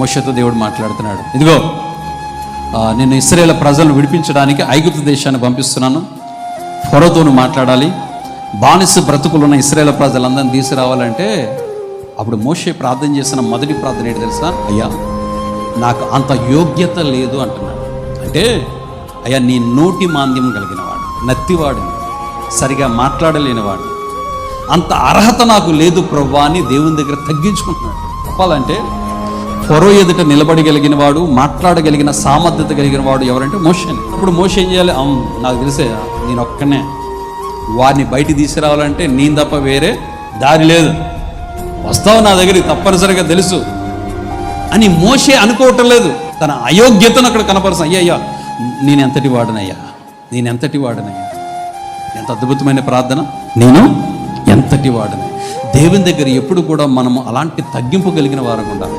మోషేతో దేవుడు మాట్లాడుతున్నాడు, ఇదిగో నేను ఇశ్రాయేలు ప్రజలను విడిపించడానికి ఐగుప్తు దేశాన్ని పంపిస్తున్నాను, ఫరోతోను మాట్లాడాలి, బానిస బ్రతుకులున్న ఇశ్రాయేలు ప్రజలందరినీ తీసుకురావాలంటే అప్పుడు మోషే ప్రార్థన చేసిన మొదటి ప్రార్థన ఏంటి తెలుసా? అయ్యా నాకు అంత యోగ్యత లేదు అంటున్నాడు. అంటే అయ్యా నీ నోటి మాంద్యం కలిగినవాడు, నత్తివాడు, సరిగా మాట్లాడలేనివాడు, అంత అర్హత నాకు లేదు ప్రభువా అని దేవుని దగ్గర తగ్గించుకుంటున్నాడు. చెప్పాలంటే ఫరో ఎదుట నిలబడగలిగిన వాడు, మాట్లాడగలిగిన సామర్థ్యత కలిగిన వాడు ఎవరంటే మోషేని. ఇప్పుడు మోషే ఏం చేయాలి? నాకు తెలిసే నేను ఒక్కనే, వారిని బయటికి తీసుకురావాలంటే నేను తప్ప వేరే దారి లేదు, వస్తావు నా దగ్గరికి తప్పనిసరిగా తెలుసు అని మోషే అనుకోవటం లేదు. తన అయోగ్యతను అక్కడ కనపరుస్తాను. అయ్యా నేను ఎంతటి వాడనయ్యా, నేను ఎంతటి వాడనయ్యా. ఎంత అద్భుతమైన ప్రార్థన, నేను ఎంతటి వాడని. దేవుని దగ్గర ఎప్పుడు కూడా మనము అలాంటి తగ్గింపు కలిగిన వారు ఉండాలి.